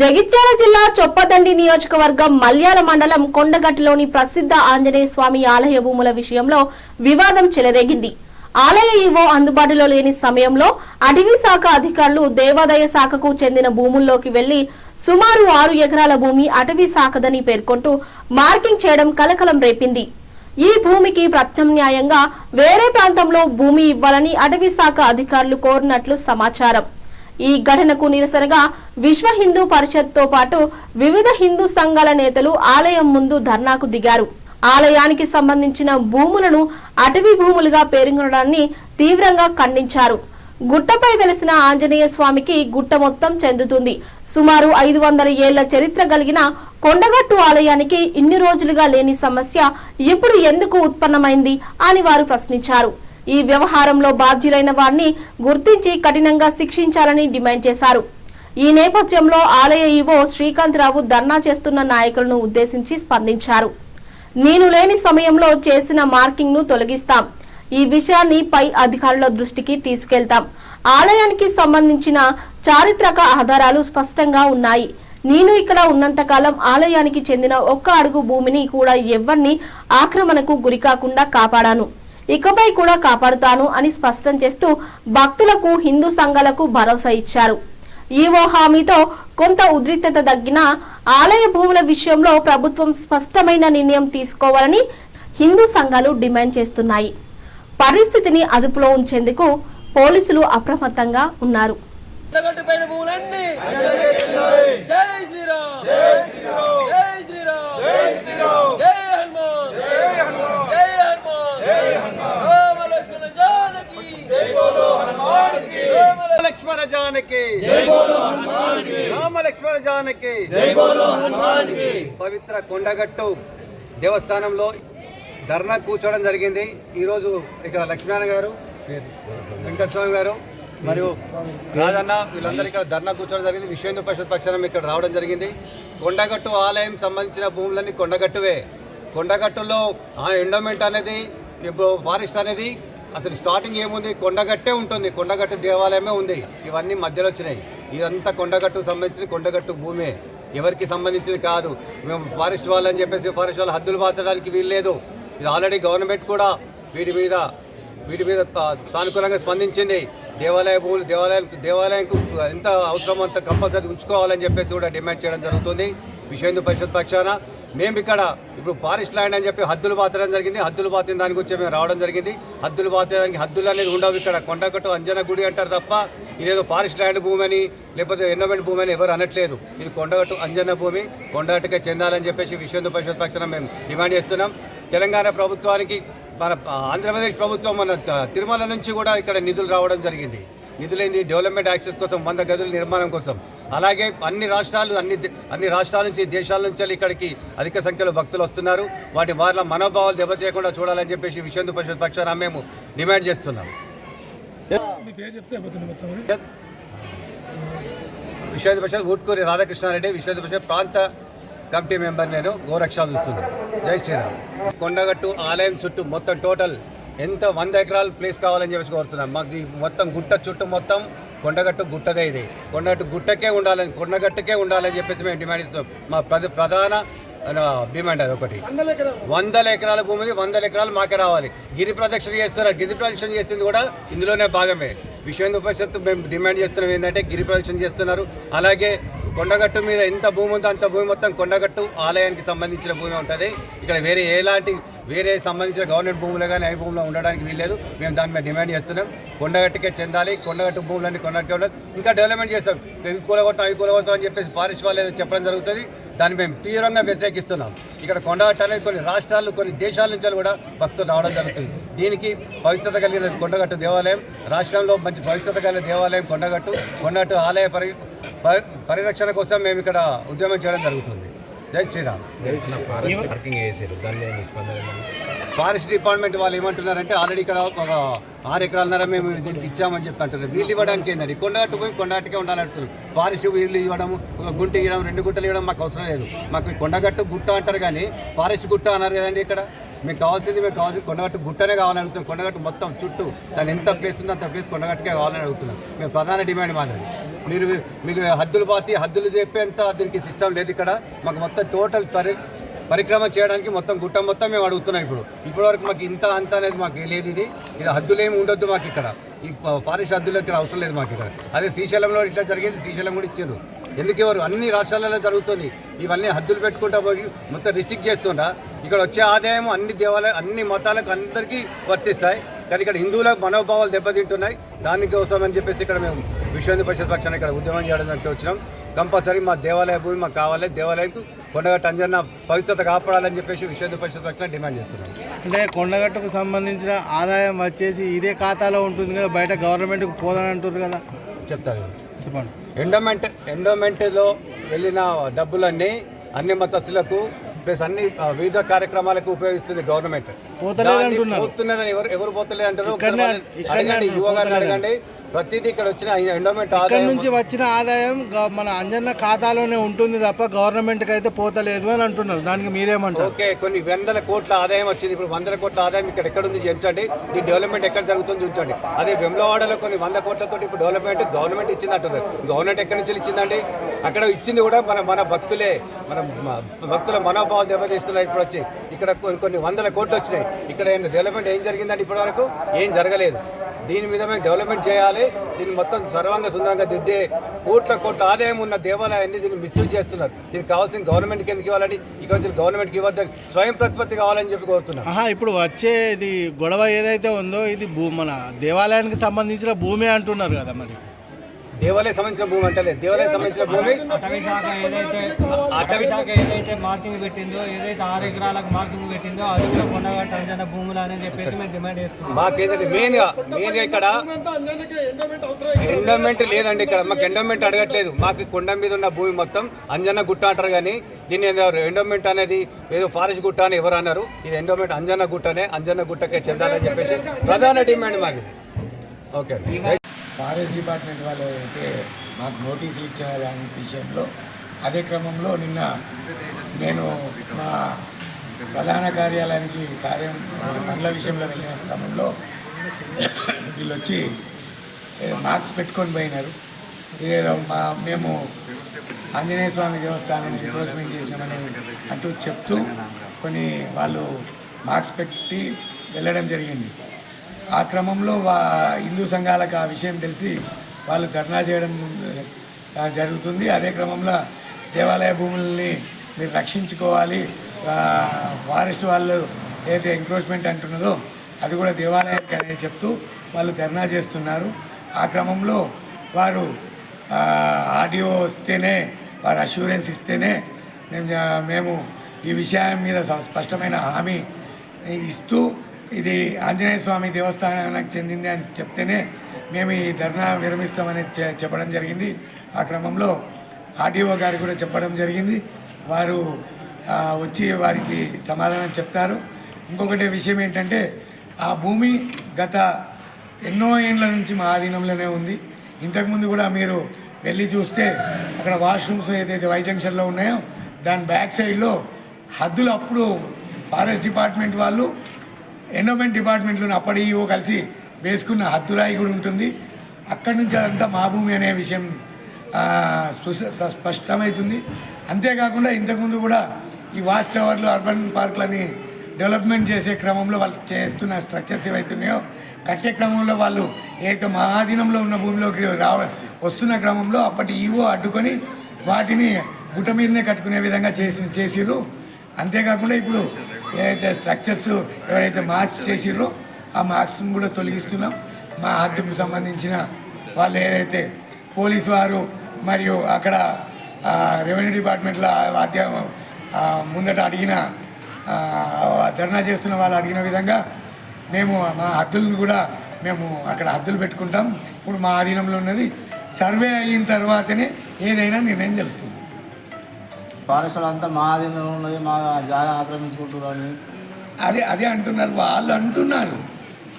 జగిత్యాల జిల్లా చొప్పదండి నియోజకవర్గం మల్యాల మండలం కొండగట్టులోని ప్రసిద్ధ ఆంజనేయ స్వామి ఆలయ భూముల విషయంలో వివాదం చెలరేగింది. ఆలయ ఈవో అందుబాటులో లేని సమయంలో అటవీ శాఖ అధికారులు దేవాదాయ శాఖకు చెందిన భూముల్లోకి వెళ్లి సుమారు 6 ఎకరాల భూమి అటవీ శాఖదని పేర్కొంటూ మార్కింగ్ చేయడం కలకలం రేపింది. ఈ భూమికి ప్రత్యామ్నాయంగా వేరే ప్రాంతంలో భూమి ఇవ్వాలని అటవీ శాఖ అధికారులు కోరినట్లు సమాచారం. ఈ ఘటనకు నిరసనగా విశ్వ హిందూ పరిషత్ తో పాటు వివిధ హిందూ సంఘాల నేతలు ఆలయం ముందు ధర్నాకు దిగారు. ఆలయానికి సంబంధించిన భూములను అటవీ భూములుగా పేర్కొనడాన్ని తీవ్రంగా ఖండించారు. గుట్టపై వెలిసిన ఆంజనేయ స్వామికి గుట్ట మొత్తం చెందుతుంది. సుమారు 500 ఏళ్ల చరిత్ర కలిగిన కొండగట్టు ఆలయానికి ఇన్ని రోజులుగా లేని సమస్య ఇప్పుడు ఎందుకు ఉత్పన్నమైంది అని వారు ప్రశ్నించారు. ఈ వ్యవహారంలో బాధ్యులైన వారిని గుర్తించి కఠినంగా శిక్షించాలని డిమాండ్ చేశారు. ఈ నేపథ్యంలో ఆలయ ఈవో శ్రీకాంత్ రావు ధర్నా చేస్తున్న నాయకులను ఉద్దేశించి స్పందించారు. నేను లేని సమయంలో చేసిన మార్కింగ్ ను తొలగిస్తాం. ఈ విషయాన్ని పై అధికారుల దృష్టికి తీసుకెళ్తాం. ఆలయానికి సంబంధించిన చారిత్రక ఆధారాలు స్పష్టంగా ఉన్నాయి. నేను ఇక్కడ ఉన్నంతకాలం ఆలయానికి చెందిన 1 అడుగు భూమిని కూడా ఎవరిని ఆక్రమణకు గురికాకుండా కాపాడాను, ఇకపై కూడా కాపాడుతాను అని స్పష్టం చేస్తూ భక్తులకు హిందూ సంఘాలకు భరోసా ఇచ్చారు. ఈవో హామీతో కొంత ఉద్రిక్తత తగ్గిన ఆలయ భూముల విషయంలో ప్రభుత్వం స్పష్టమైన నిర్ణయం తీసుకోవాలని హిందూ సంఘాలు డిమాండ్ చేస్తున్నాయి. పరిస్థితిని అదుపులో ఉంచేందుకు పోలీసులు అప్రమత్తంగా ఉన్నారు. लक्ष्मण जानकी जय बोलो हनुमान की, राम लक्ष्मण जानकी जय बोलो हनुमान की. పవిత్ర కొండగట్టు దేవస్థానంలో ధర్నా కూర్చోవడం జరిగింది. ఈరోజు ఇక్కడ లక్ష్మణ గారు, వెంకటస్వామి గారు మరియు రాజన్న వీళ్ళందరూ ఇక్కడ ధర్నా కూర్చోవడం జరిగింది. విశ్వ హిందూ పరిషత్ పక్షాన ఇక్కడ రావడం జరిగింది. కొండగట్టు ఆలయం సంబంధించిన భూములన్నీ కొండగట్టువే. కొండగట్టులో ఎండోమెంట్ అనేది, ఇప్పుడు ఫారెస్ట్ అనేది అసలు స్టార్టింగ్ ఏముంది, కొండగట్టే ఉంటుంది. కొండగట్టు దేవాలయమే ఉంది. ఇవన్నీ మధ్యలో వచ్చినాయి. ఇదంతా కొండగట్టుకు సంబంధించింది, కొండగట్టు భూమే, ఎవరికి సంబంధించింది కాదు. మేము ఫారెస్ట్ వాళ్ళు అని చెప్పేసి ఫారెస్ట్ వాళ్ళు హద్దులు పాతడానికి వీల్లేదు. ఇది ఆల్రెడీ గవర్నమెంట్ కూడా వీటి మీద సానుకూలంగా స్పందించింది. దేవాలయ భూములు దేవాలయంకు ఎంత అవసరమో అంత కంపల్సరీ ఉంచుకోవాలని చెప్పేసి కూడా డిమాండ్ చేయడం జరుగుతుంది. విశ్వ హిందూ పరిషత్ పక్షాన మేము ఇక్కడ ఇప్పుడు ఫారెస్ట్ ల్యాండ్ అని చెప్పి హద్దులు పాతడం జరిగింది. హద్దులు పాతిన దాని గురించి మేము రావడం జరిగింది. హద్దులు పాతడానికి హద్దులు అనేది ఉండవు. ఇక్కడ కొండగట్టు అంజన గుడి అంటారు తప్ప ఇదేదో ఫారెస్ట్ ల్యాండ్ భూమి అని లేకపోతే ఎన్నోమెంట్ భూమి అని ఎవరు అనట్లేదు. ఇది కొండగట్టు అంజన భూమి, కొండగట్టుకే చెందాలని చెప్పేసి విశ్వ హిందూ పరిషత్ పక్షాన మేము డిమాండ్ చేస్తున్నాం. తెలంగాణ ప్రభుత్వానికి మన ఆంధ్రప్రదేశ్ ప్రభుత్వం మన తిరుమల నుంచి కూడా ఇక్కడ నిధులు రావడం జరిగింది. నిధులేంది డెవలప్మెంట్ యాక్సెస్ కోసం, 100 గదుల నిర్మాణం కోసం. అలాగే అన్ని రాష్ట్రాల నుంచి, దేశాల నుంచి ఇక్కడికి అధిక సంఖ్యలో భక్తులు వస్తున్నారు. వాళ్ళ మనోభావాలు దెబ్బతీయకుండా చూడాలని చెప్పేసి విశ్వ హిందూ పరిషత్ పక్షాన మేము డిమాండ్ చేస్తున్నాం. విశ్వ హిందూ పరిషత్ ఊట్కూరి రాధాకృష్ణారెడ్డి, విశ్వ హిందూ పరిషత్ ప్రాంత కమిటీ మెంబర్, నేను గోరక్షాలు చూస్తున్నాను. జై శ్రీరామ్. కొండగట్టు ఆలయం చుట్టూ మొత్తం టోటల్ ఎంత 100 ఎకరాలు ప్లేస్ కావాలని చెప్పేసి కోరుతున్నాం. మాకు మొత్తం గుట్ట చుట్టూ మొత్తం కొండగట్టు గుట్టదే. ఇది కొండగట్టు గుట్టకే ఉండాలని, కొండగట్టుకే ఉండాలని చెప్పేసి మేము డిమాండ్ ఇస్తున్నాం. మా ప్రధాన డిమాండ్ అది ఒకటి. 100 ఎకరాల భూమిది 100 ఎకరాలు మాకే రావాలి. గిరి ప్రదక్షిణ చేస్తున్నారు. గిరి ప్రదక్షిణ చేసింది కూడా ఇందులోనే భాగమే. విశ్వ హిందూ పరిషత్ మేము డిమాండ్ చేస్తున్నాం ఏంటంటే గిరి ప్రదక్షిణ చేస్తున్నారు. అలాగే కొండగట్టు మీద ఎంత భూమి ఉందో అంత భూమి మొత్తం కొండగట్టు ఆలయానికి సంబంధించిన భూమి ఉంటుంది. ఇక్కడ వేరే సంబంధించిన గవర్నమెంట్ భూములు కానీ అవి భూములు ఉండడానికి వీల్లేదు. మేము దాని మీద డిమాండ్ చేస్తున్నాం. కొండగట్టుకే చెందాలి. కొండగట్టు భూములన్నీ కొండగట్టుకే ఉండాలి. ఇంకా డెవలప్మెంట్ చేస్తాం. ఇవి కూలగొడతాం అని చెప్పేసి ఫారెస్ట్ వాళ్ళు ఏదో చెప్పడం జరుగుతుంది. దాన్ని మేము తీవ్రంగా వ్యతిరేకిస్తున్నాం. ఇక్కడ కొండగట్టు అనేది కొన్ని రాష్ట్రాలు, కొన్ని దేశాల నుంచి కూడా భక్తులు రావడం జరుగుతుంది. దీనికి పవిత్రత కలిగిన కొండగట్టు దేవాలయం, రాష్ట్రంలో మంచి పవిత్రత కలిగిన దేవాలయం కొండగట్టు ఆలయ పరిరక్షణ కోసం మేము ఇక్కడ ఉద్యమం చేయడం జరుగుతుంది. జై శ్రీరామ్. ఫారెస్ట్ డిపార్ట్మెంట్ వాళ్ళు ఏమంటున్నారంటే ఆల్రెడీ ఇక్కడ ఒక 6 ఎకరాలన్నర మేము దీనికి ఇచ్చామని చెప్పి అంటున్నారు. వీళ్ళు ఇవ్వడానికి ఏంటండి, కొండగట్టు పోయి కొండగట్టుకే ఉండాలంటున్నారు. ఫారెస్ట్ వీళ్ళు ఇవ్వడం, ఒక గుంట ఇవ్వడం, 2 గుంటలు ఇవ్వడం మాకు అవసరం లేదు. మాకు కొండగట్టు గుట్ట అంటారు కానీ ఫారెస్ట్ గుట్ట అన్నారు కదండి. ఇక్కడ మీకు కావాల్సింది కొండగట్టు గుట్టనే కావాలని అడుగుతున్నాం. కొండగట్టు మొత్తం చుట్టూ దాని ఎంత ప్లేస్ ఉందో అంత ప్లేస్ కొండగట్టుకే కావాలని అడుగుతున్నాం. మేము ప్రధాన డిమాండ్ మాది. మీరు మీకు హద్దులు పాతి హద్దులు చెప్పేంత దీనికి సిస్టమ్ లేదు ఇక్కడ. మాకు మొత్తం టోటల్ పరిక్రమ చేయడానికి మొత్తం గుట్ట మొత్తం మేము అడుగుతున్నాం. ఇప్పటివరకు మాకు ఇంత అంత అనేది మాకు లేదు. ఇది హద్దులు ఏమి ఉండొద్దు మాకు ఇక్కడ. ఈ ఫారెస్ట్ హద్దులు ఇక్కడ అవసరం లేదు మాకు ఇక్కడ. అదే శ్రీశైలంలో ఇట్లా జరిగింది, శ్రీశైలం కూడా ఇచ్చారు. ఎందుకు ఎవరు అన్ని రాష్ట్రాలలో జరుగుతుంది. ఇవన్నీ హద్దులు పెట్టుకుంటా పోయి మొత్తం రిస్ట్రిక్ట్ చేస్తుందా. ఇక్కడ వచ్చే ఆదాయం అన్ని దేవాలయం అన్ని మతాలకు అందరికీ వర్తిస్తాయి. కానీ ఇక్కడ హిందువులకు మనోభావాలు దెబ్బతింటున్నాయి. దానికోసం అని చెప్పేసి ఇక్కడ మేము విశ్వ హిందూ పరిషత్ పక్షాన ఇక్కడ ఉద్యమం చేయడానికి వచ్చినాం. కంపల్సరీ మా దేవాలయ భూమి మాకు కావాలి. దేవాలయంకు కొండగట్టు అంజన్న పవిత్రత కాపాడాలని చెప్పేసి విశ్వ హిందూ పరిషత్ పక్షాన డిమాండ్ చేస్తున్నాం. అంటే కొండగట్టుకు సంబంధించిన ఆదాయం వచ్చేసి ఇదే ఖాతాలో ఉంటుంది కదా, బయట గవర్నమెంట్కి పోదని అంటారు కదా. చెప్తాను, చెప్పండి. ఎండోమెంట్లో వెళ్ళిన డబ్బులన్నీ అన్ని మతస్థులకు ప్లస్ అన్ని వివిధ కార్యక్రమాలకు ఉపయోగిస్తుంది గవర్నమెంట్. పోతున్నదని ఎవరు పోతలేదు అంటారు. అడగండి, యువ గారిని అడగండి. ప్రతిదీ ఇక్కడ వచ్చిన ఎండోమెంట్ ఆదాయం నుంచి వచ్చిన ఆదాయం మన అంజన్న ఖాతాలోనే ఉంటుంది తప్ప గవర్నమెంట్కి అయితే పోతలేదు అని అంటున్నారు. దానికి మీరేమంటారు? ఓకే, కొన్ని వందల కోట్ల ఆదాయం వచ్చింది. ఇప్పుడు 100 కోట్ల ఆదాయం ఇక్కడ ఎక్కడుంది చూపించండి. ఈ డెవలప్మెంట్ ఎక్కడ జరుగుతుంది చూపించండి. అదే వెమ్లవాడలో కొన్ని 100 కోట్లతో ఇప్పుడు గవర్నమెంట్ ఇచ్చింది అంటున్నారు. గవర్నమెంట్ ఎక్కడి నుంచి ఇచ్చిందండి? అక్కడ ఇచ్చింది కూడా మన భక్తులే. మన భక్తుల మనోభావాలు దెబ్బతీస్తున్నారు. ఇప్పుడు వచ్చి ఇక్కడ కొన్ని 100 కోట్లు వచ్చినాయి. ఇక్కడ డెవలప్మెంట్ ఏం జరిగిందండి? ఇప్పటి వరకు ఏం జరగలేదు. దీని మీద మేము డెవలప్మెంట్ చేయాలి. దీన్ని మొత్తం సర్వంగా సుందరంగా దిద్దే కోట్ల ఆదాయం ఉన్న దేవాలయాన్ని దీన్ని మిస్యూజ్ చేస్తున్నారు. దీనికి కావాల్సిన గవర్నమెంట్కి ఎందుకు ఇవ్వాలని, ఇక వచ్చి గవర్నమెంట్కి ఇవ్వద్దని స్వయం ప్రతిపత్తి కావాలని చెప్పి కోరుతున్నాం. ఇప్పుడు వచ్చేది గొడవ ఏదైతే ఉందో ఇది మన దేవాలయానికి సంబంధించిన భూమి అంటున్నారు కదా. మరి దేవాలయం సంబంధించిన భూమి అంటే దేవాలయం సంబంధించిన భూమి అటవీ శాఖ ఏదైతే మార్కింగ్ పెట్టిందో, ఏదైతే 6 ఎకరాలకు మార్కింగ్ పెట్టిందో అది కూడా కొండగట్టు అంజన్న భూములు అని చెప్పేసి మేము డిమాండ్ చేస్తున్నాం. మాకేంటంటే మెయిన్గా ఇక్కడ ఎండోమెంట్ లేదండి. ఇక్కడ మాకు ఎండోమెంట్ అడగట్లేదు. మాకు కొండ మీద ఉన్న భూమి మొత్తం అంజన్న గుట్ట అంటారు. కానీ దీన్ని ఎండోమెంట్ అనేది ఏదో ఫారెస్ట్ గుట్ట అని ఎవరు అన్నారు. ఇది ఎండోమెంట్ అంజన్న గుట్టనే, అంజన్న గుట్టకే చెందాలని చెప్పేసి ప్రధాన డిమాండ్ మాది. ఓకే అండి. ఫారెస్ట్ డిపార్ట్మెంట్ వాళ్ళు అయితే మాకు నోటీసులు ఇచ్చిన దాని విషయంలో అదే క్రమంలో నిన్న నేను మా ప్రధాన కార్యాలయానికి పనుల విషయంలో వెళ్ళిన క్రమంలో వీళ్ళు వచ్చి మార్క్స్ పెట్టుకొని పోయినారు. ఇదేదో మేము ఆంజనేయ స్వామి దేవస్థానాన్ని ఎంక్రోచ్మెంట్ చేసినామని అంటూ చెప్తూ కొన్ని వాళ్ళు మార్క్స్ పెట్టి వెళ్ళడం జరిగింది. ఆ క్రమంలో హిందూ సంఘాలకు ఆ విషయం తెలిసి వాళ్ళు ధర్నా చేయడం జరుగుతుంది. అదే క్రమంలో దేవాలయ భూములని మీరు రక్షించుకోవాలి, ఫారెస్ట్ వాళ్ళు ఏదైతే ఎంక్రోచ్మెంట్ అంటున్నదో అది కూడా దేవాలయానికి అనేది చెప్తూ వాళ్ళు ధర్నా చేస్తున్నారు. ఆ క్రమంలో వారు ఆడియో వస్తేనే, వారు అష్యూరెన్స్ ఇస్తేనే మేము ఈ విషయం మీద స్పష్టమైన హామీ ఇస్తూ ఇది ఆంజనేయ స్వామి దేవస్థానానికి చెందింది అని చెప్తేనే మేము ఈ ధర్నా విరమిస్తామని చెప్పడం జరిగింది. ఆ క్రమంలో ఆర్డీఓ గారు కూడా చెప్పడం జరిగింది. వారు వచ్చి వారికి సమాధానం చెప్తారు. ఇంకొకటి విషయం ఏంటంటే ఆ భూమి గత ఎన్నో ఏళ్ళ నుంచి మా ఆధీనంలోనే ఉంది. ఇంతకుముందు కూడా మీరు వెళ్ళి చూస్తే అక్కడ వాష్రూమ్స్ ఏదైతే వై జంక్షన్లో ఉన్నాయో దాని బ్యాక్ సైడ్లో హద్దులు అప్పుడు ఫారెస్ట్ డిపార్ట్మెంట్ వాళ్ళు ఎండోమెంట్ డిపార్ట్మెంట్లో అప్పటి ఈఓ కలిసి వేసుకున్న హద్దురాయి కూడా ఉంటుంది. అక్కడి నుంచి అదంతా మా భూమి అనే విషయం స్పష్టమవుతుంది. అంతేకాకుండా ఇంతకుముందు కూడా ఈ వాచ్ టవర్లు, అర్బన్ పార్కులని డెవలప్మెంట్ చేసే క్రమంలో వాళ్ళు చేస్తున్న స్ట్రక్చర్స్ ఏవైతున్నాయో కట్టే క్రమంలో వాళ్ళు ఏదైతే మా ఆధీనంలో ఉన్న భూమిలోకి వస్తున్న క్రమంలో అప్పటి ఈఓ అడ్డుకొని వాటిని గుట్ట మీదనే కట్టుకునే విధంగా చేసిర్రు. అంతేకాకుండా ఇప్పుడు ఏదైతే స్ట్రక్చర్స్ ఎవరైతే మార్క్స్ చేసిర్రో ఆ మార్క్స్ని కూడా తొలగిస్తున్నాం. మా హద్దుకు సంబంధించిన వాళ్ళు ఏదైతే పోలీసు వారు మరియు అక్కడ రెవెన్యూ డిపార్ట్మెంట్లో ముందట అడిగిన ధర్నా చేస్తున్న వాళ్ళు అడిగిన విధంగా మేము మా హద్దులను కూడా మేము అక్కడ హద్దులు పెట్టుకుంటాం. ఇప్పుడు మా ఆధీనంలో ఉన్నది. సర్వే అయిన తర్వాతనే ఏదైనా నిర్ణయం తెలుస్తుంది. ఫారెస్ట్ అంతా మా ఆధీనంలో ఉన్నది, మా జాగా ఆక్రమించుకుంటున్నారు అని అదే అంటున్నారు. వాళ్ళు అంటున్నారు.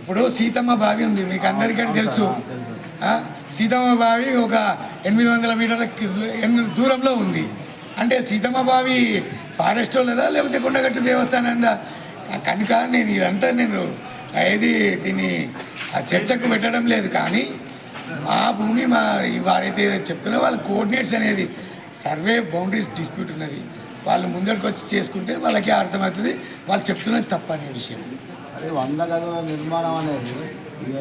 ఇప్పుడు సీతమ్మ బావి ఉంది, మీకు అందరికీ తెలుసు. సీతమ్మ బావి ఒక 800 మీటర్ల దూరంలో ఉంది. అంటే సీతమ్మ బావి ఫారెస్ట్ లేదా లేకపోతే కొండగట్టు దేవస్థానందా కనుక నేను ఇదంతా దీన్ని చర్చకు పెట్టడం లేదు. కానీ మా భూమి మా వారైతే చెప్తున్నారో వాళ్ళ కోఆర్డినేట్స్ అనేది సర్వే బౌండరీస్ డిస్ప్యూట్ ఉన్నది, వాళ్ళు ముందరికి వచ్చి చేసుకుంటే వాళ్ళకి అర్థమవుతుంది వాళ్ళు చెప్తున్నది తప్పనే విషయం. అది 100 గదుల నిర్మాణం అనేది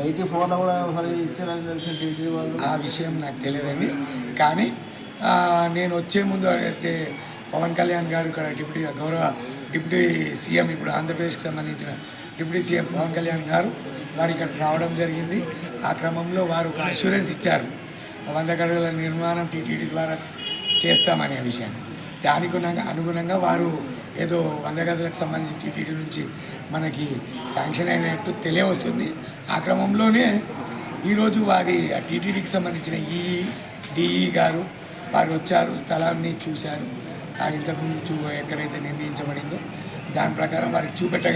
84లో కూడా ఒకసారి ఇచ్చారని తెలిసి టీటీ వాళ్ళు. ఆ విషయం నాకు తెలియదండి. కానీ నేను వచ్చే ముందు అయితే పవన్ కళ్యాణ్ గారు ఇక్కడ డిప్యూటీ సీఎం, ఇప్పుడు ఆంధ్రప్రదేశ్కి సంబంధించిన డిప్యూటీ సీఎం పవన్ కళ్యాణ్ గారు వారు ఇక్కడ రావడం జరిగింది. ఆ క్రమంలో వారు ఒక అష్యూరెన్స్ ఇచ్చారు 100 గదుల నిర్మాణం టీటీడీ ద్వారా చేస్తామనే విషయాన్ని. దానికి అనుగుణంగా వారు ఏదో 100 గదులకు సంబంధించి టీటీడీ నుంచి మనకి శాంక్షన్ అయినట్టు తెలియవస్తుంది. ఆ క్రమంలోనే ఈరోజు వారి టీటీడీకి సంబంధించిన డిఈ గారు వారు వచ్చారు, స్థలాన్ని చూశారు. ఇంతకుముందు ఎక్కడైతే నిర్ణయించబడిందో దాని ప్రకారం వారికి చూపెట్ట